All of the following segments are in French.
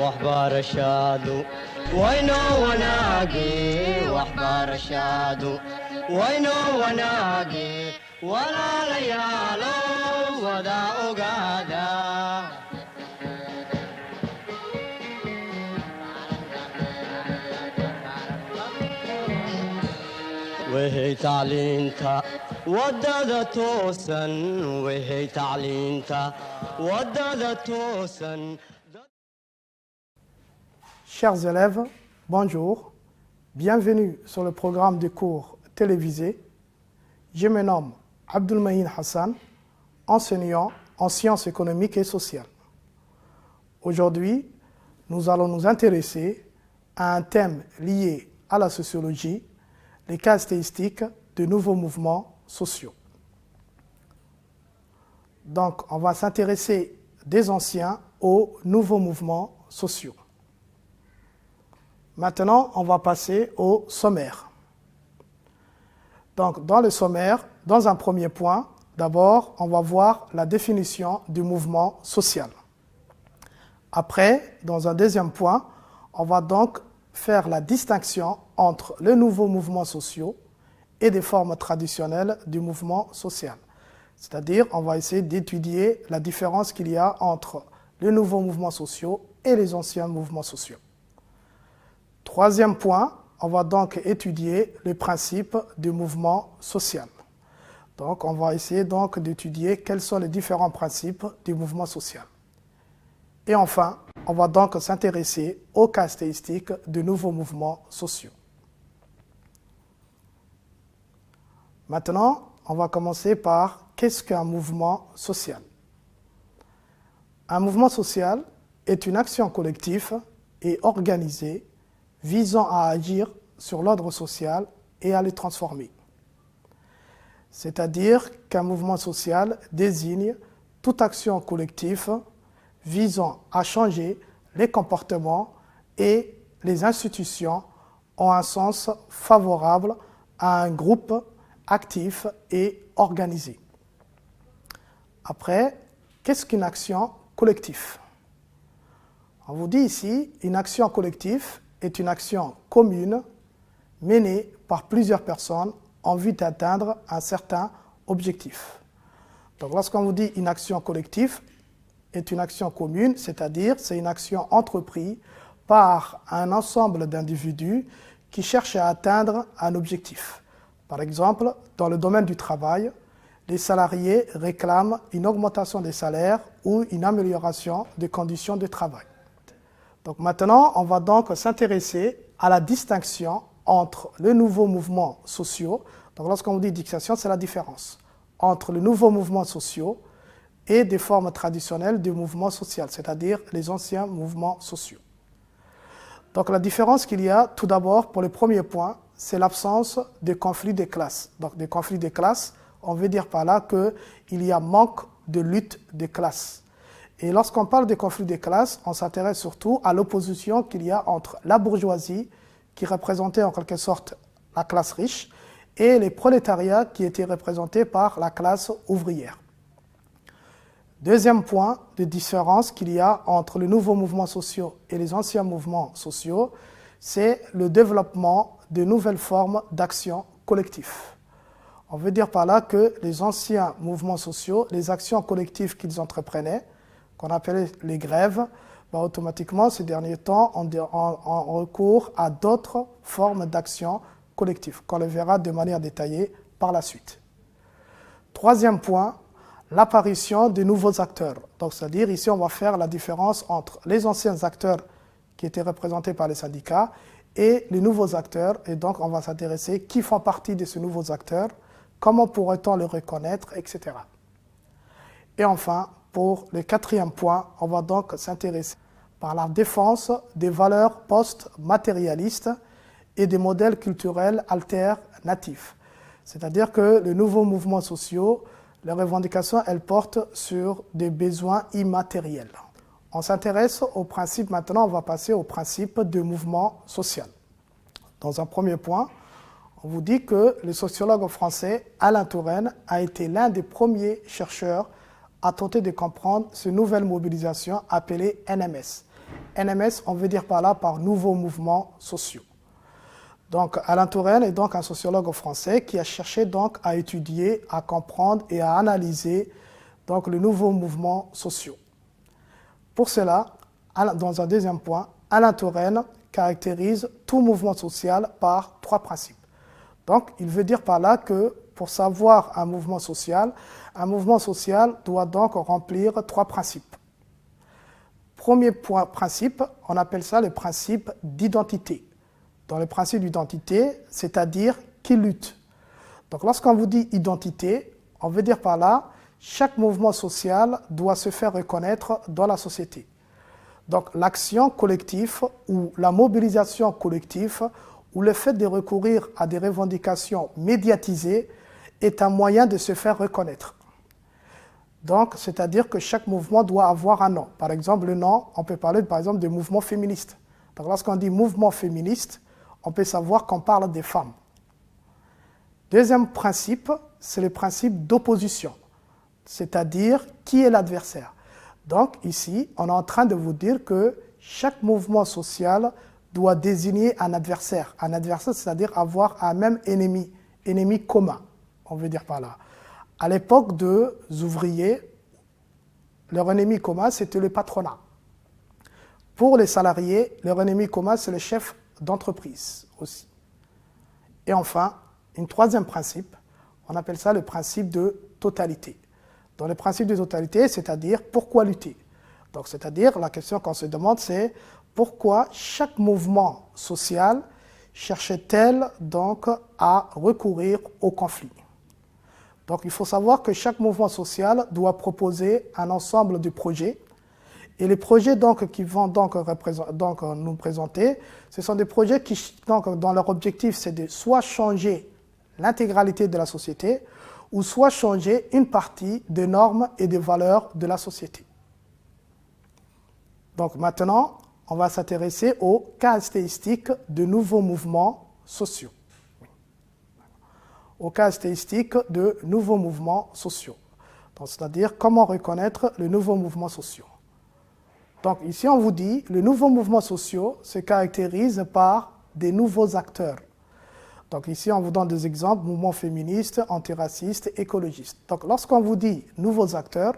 waxbarashadu waynoo wanaage waxbarashadu waynoo wanaage walaalayaalo wada ogaada وهي تعلينتا ودادة توسن وهي تعلينتا ودادة توسن. Chers élèves, bonjour. Bienvenue sur le programme de cours télévisé. Je me nomme Abdulmahin Hassan, enseignant en sciences économiques et sociales. Aujourd'hui, nous allons nous intéresser à un thème lié à la sociologie, les caractéristiques de nouveaux mouvements sociaux. Donc, on va s'intéresser des anciens aux nouveaux mouvements sociaux. Maintenant, on va passer au sommaire. Donc, dans le sommaire, dans un premier point, d'abord, on va voir la définition du mouvement social. Après, dans un deuxième point, on va donc faire la distinction entre les nouveaux mouvements sociaux et des formes traditionnelles du mouvement social. C'est-à-dire, on va essayer d'étudier la différence qu'il y a entre les nouveaux mouvements sociaux et les anciens mouvements sociaux. Troisième point, on va donc étudier les principes du mouvement social. Donc, on va essayer donc d'étudier quels sont les différents principes du mouvement social. Et enfin, on va donc s'intéresser aux caractéristiques de nouveaux mouvements sociaux. Maintenant, on va commencer par qu'est-ce qu'un mouvement social? Un mouvement social est une action collective et organisée visant à agir sur l'ordre social et à le transformer. C'est-à-dire qu'un mouvement social désigne toute action collective visant à changer les comportements et les institutions en un sens favorable à un groupe actif et organisé. Après, qu'est-ce qu'une action collective? On vous dit ici, une action collective est une action commune menée par plusieurs personnes en vue d'atteindre un certain objectif. Donc lorsqu'on vous dit une action collective est une action commune, c'est-à-dire c'est une action entreprise par un ensemble d'individus qui cherchent à atteindre un objectif. Par exemple, dans le domaine du travail, les salariés réclament une augmentation des salaires ou une amélioration des conditions de travail. Donc maintenant, on va donc s'intéresser à la distinction entre les nouveaux mouvements sociaux. Donc lorsqu'on vous dit distinction, c'est la différence entre les nouveaux mouvements sociaux et des formes traditionnelles du mouvement social, c'est-à-dire les anciens mouvements sociaux. Donc la différence qu'il y a, tout d'abord, pour le premier point, c'est l'absence de conflits de classes. Donc des conflits de classes, on veut dire par là qu'il y a manque de lutte de classes. Et lorsqu'on parle de conflits de classes, on s'intéresse surtout à l'opposition qu'il y a entre la bourgeoisie, qui représentait en quelque sorte la classe riche, et les prolétariats qui étaient représentés par la classe ouvrière. Deuxième point de différence qu'il y a entre les nouveaux mouvements sociaux et les anciens mouvements sociaux, c'est le développement de nouvelles formes d'action collective. On veut dire par là que les anciens mouvements sociaux, les actions collectives qu'ils entreprenaient, qu'on appelait les grèves, automatiquement, ces derniers temps, on recourt à d'autres formes d'action collective, qu'on le verra de manière détaillée par la suite. Troisième point, l'apparition de nouveaux acteurs. Donc, c'est-à-dire, ici, on va faire la différence entre les anciens acteurs qui étaient représentés par les syndicats et les nouveaux acteurs. Et donc, on va s'intéresser qui font partie de ces nouveaux acteurs, comment pourrait-on les reconnaître, etc. Et enfin, pour le quatrième point, on va donc s'intéresser par la défense des valeurs post-matérialistes et des modèles culturels alternatifs. C'est-à-dire que les nouveaux mouvements sociaux, les revendications, elles portent sur des besoins immatériels. On s'intéresse au principe, maintenant on va passer au principe du mouvement social. Dans un premier point, on vous dit que le sociologue français Alain Touraine a été l'un des premiers chercheurs à tenter de comprendre ces nouvelles mobilisations appelées NMS. NMS, on veut dire par là par nouveaux mouvements sociaux. Donc Alain Touraine est donc un sociologue français qui a cherché donc à étudier, à comprendre et à analyser donc les nouveaux mouvements sociaux. Pour cela, dans un deuxième point, Alain Touraine caractérise tout mouvement social par 3 principes. Donc il veut dire par là que pour savoir un mouvement social doit donc remplir 3 principes. Premier principe, on appelle ça le principe d'identité. Dans le principe d'identité, c'est-à-dire qui lutte. Donc lorsqu'on vous dit identité, on veut dire par là, chaque mouvement social doit se faire reconnaître dans la société. Donc l'action collective ou la mobilisation collective ou le fait de recourir à des revendications médiatisées est un moyen de se faire reconnaître. Donc, c'est-à-dire que chaque mouvement doit avoir un nom. Par exemple, le nom, on peut parler par exemple de mouvement féministe. Donc lorsqu'on dit mouvement féministe, on peut savoir qu'on parle des femmes. Deuxième principe, c'est le principe d'opposition, c'est-à-dire qui est l'adversaire. Donc ici, on est en train de vous dire que chaque mouvement social doit désigner un adversaire. Un adversaire, c'est-à-dire avoir un même ennemi commun, on veut dire par là. À l'époque des ouvriers, leur ennemi commun, c'était le patronat. Pour les salariés, leur ennemi commun, c'est le chef d'entreprise aussi. Et enfin, un troisième principe, on appelle ça le principe de totalité. Dans le principe de totalité, c'est-à-dire pourquoi lutter. Donc, c'est-à-dire la question qu'on se demande, c'est pourquoi chaque mouvement social cherche-t-elle donc à recourir au conflit. Donc, il faut savoir que chaque mouvement social doit proposer un ensemble de projets. Et les projets donc, qui vont donc nous présenter, ce sont des projets qui, donc, dont leur objectif, c'est de soit changer l'intégralité de la société, ou soit changer une partie des normes et des valeurs de la société. Donc maintenant, on va s'intéresser aux caractéristiques de nouveaux mouvements sociaux. Aux caractéristiques de nouveaux mouvements sociaux. C'est-à-dire comment reconnaître les nouveaux mouvements sociaux. Donc ici, on vous dit, les nouveaux mouvements sociaux se caractérisent par des nouveaux acteurs. Donc ici, on vous donne des exemples, mouvements féministes, antiracistes, écologistes. Donc lorsqu'on vous dit nouveaux acteurs,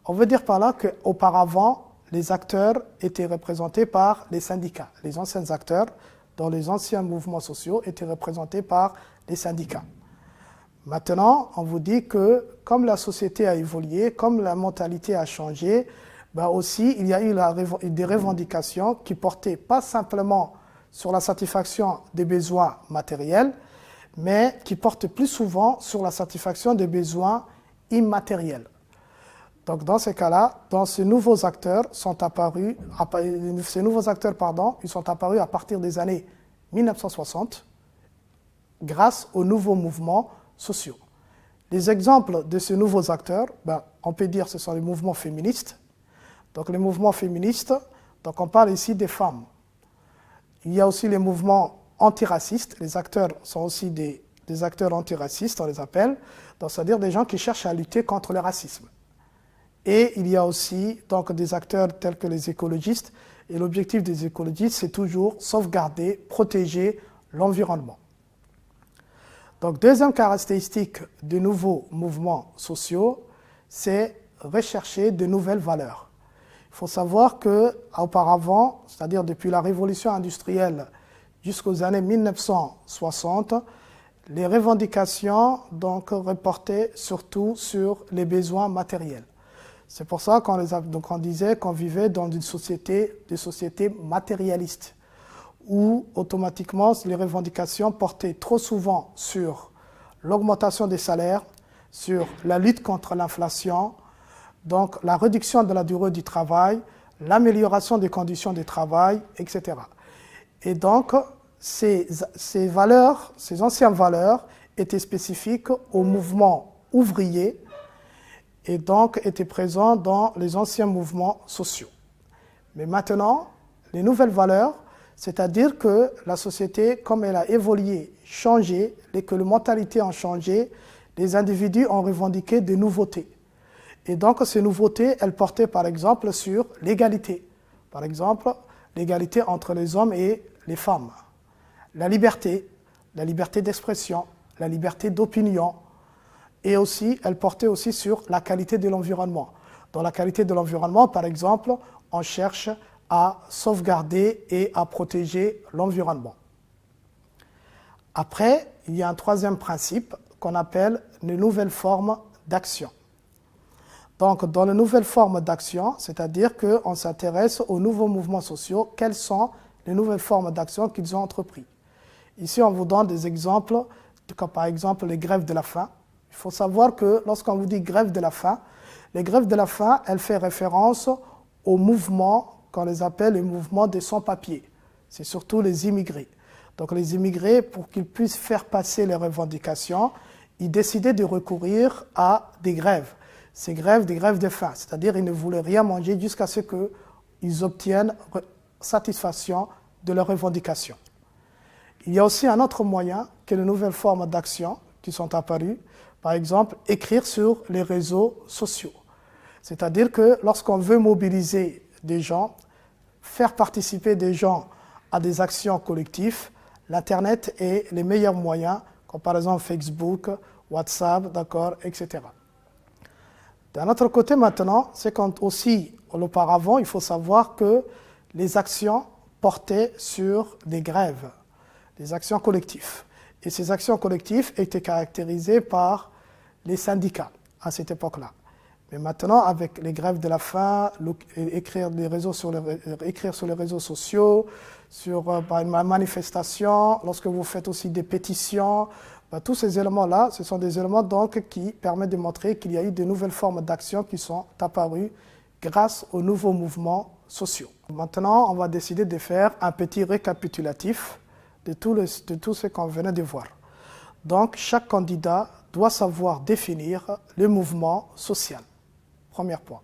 on veut dire par là qu'auparavant, les acteurs étaient représentés par les syndicats. Les anciens acteurs, dans les anciens mouvements sociaux, étaient représentés par les syndicats. Maintenant, on vous dit que comme la société a évolué, comme la mentalité a changé, ben aussi il y a eu des revendications qui portaient pas simplement sur la satisfaction des besoins matériels, mais qui portent plus souvent sur la satisfaction des besoins immatériels. Donc dans ces cas-là, ces nouveaux acteurs sont apparus, ils sont apparus à partir des années 1960 grâce aux nouveaux mouvements sociaux. Les exemples de ces nouveaux acteurs, on peut dire que ce sont les mouvements féministes. Donc les mouvements féministes, donc on parle ici des femmes. Il y a aussi les mouvements antiracistes. Les acteurs sont aussi des acteurs antiracistes, on les appelle. C'est-à-dire des gens qui cherchent à lutter contre le racisme. Et il y a aussi donc, des acteurs tels que les écologistes. Et l'objectif des écologistes, c'est toujours sauvegarder, protéger l'environnement. Donc, deuxième caractéristique des nouveaux mouvements sociaux, c'est rechercher de nouvelles valeurs. Il faut savoir qu'auparavant, c'est-à-dire depuis la révolution industrielle jusqu'aux années 1960, les revendications donc, reportaient surtout sur les besoins matériels. C'est pour ça qu'on disait qu'on vivait dans des sociétés matérialistes, où automatiquement les revendications portaient trop souvent sur l'augmentation des salaires, sur la lutte contre l'inflation, donc la réduction de la durée du travail, l'amélioration des conditions de travail, etc. Et donc, ces anciennes valeurs étaient spécifiques au mouvement ouvrier et donc étaient présents dans les anciens mouvements sociaux. Mais maintenant, les nouvelles valeurs, c'est-à-dire que la société, comme elle a évolué, changé, et que les mentalités ont changé, les individus ont revendiqué des nouveautés. Et donc, ces nouveautés, elles portaient par exemple sur l'égalité. Par exemple, l'égalité entre les hommes et les femmes. La liberté d'expression, la liberté d'opinion. Et aussi, elle portait aussi sur la qualité de l'environnement. Dans la qualité de l'environnement, par exemple, on cherche à sauvegarder et à protéger l'environnement. Après, il y a un troisième principe qu'on appelle les nouvelles formes d'action. Donc, dans les nouvelles formes d'action, c'est-à-dire qu'on s'intéresse aux nouveaux mouvements sociaux, quelles sont les nouvelles formes d'action qu'ils ont entrepris. Ici, on vous donne des exemples, comme par exemple les grèves de la faim. Il faut savoir que lorsqu'on vous dit grève de la faim, les grèves de la faim, elles font référence aux mouvements qu'on les appelle les mouvements des sans-papiers. C'est surtout les immigrés. Donc les immigrés, pour qu'ils puissent faire passer leurs revendications, ils décidaient de recourir à des grèves. Ces grèves, des grèves de faim, c'est-à-dire ils ne voulaient rien manger jusqu'à ce qu'ils obtiennent satisfaction de leurs revendications. Il y a aussi un autre moyen que les nouvelles formes d'action qui sont apparues, par exemple, écrire sur les réseaux sociaux. C'est-à-dire que lorsqu'on veut mobiliser des gens, faire participer des gens à des actions collectives, l'Internet est les meilleurs moyens, comme par exemple Facebook, WhatsApp, d'accord, etc. D'un autre côté maintenant, c'est quand aussi, auparavant, il faut savoir que les actions portaient sur des grèves, des actions collectives. Et ces actions collectives étaient caractérisées par les syndicats à cette époque-là. Mais maintenant, avec les grèves de la faim, écrire sur les réseaux sociaux, sur une manifestation, lorsque vous faites aussi des pétitions, tous ces éléments-là, ce sont des éléments donc qui permettent de montrer qu'il y a eu de nouvelles formes d'action qui sont apparues grâce aux nouveaux mouvements sociaux. Maintenant, on va décider de faire un petit récapitulatif de tout ce qu'on venait de voir. Donc, chaque candidat doit savoir définir le mouvement social. Premier point.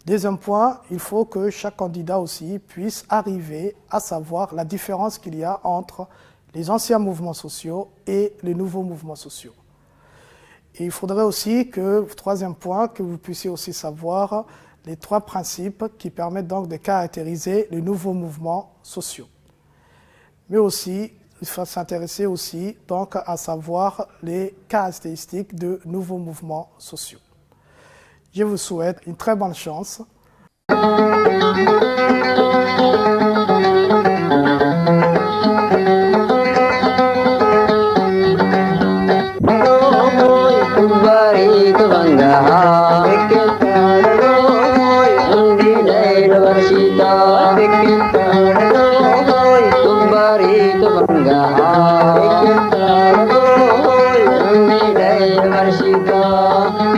Deuxième point, il faut que chaque candidat aussi puisse arriver à savoir la différence qu'il y a entre les anciens mouvements sociaux et les nouveaux mouvements sociaux. Et il faudrait aussi que, troisième point, que vous puissiez aussi savoir les trois principes qui permettent donc de caractériser les nouveaux mouvements sociaux. Mais aussi, il faut s'intéresser aussi donc à savoir les caractéristiques de nouveaux mouvements sociaux. Je vous souhaite une très bonne chance. Bangga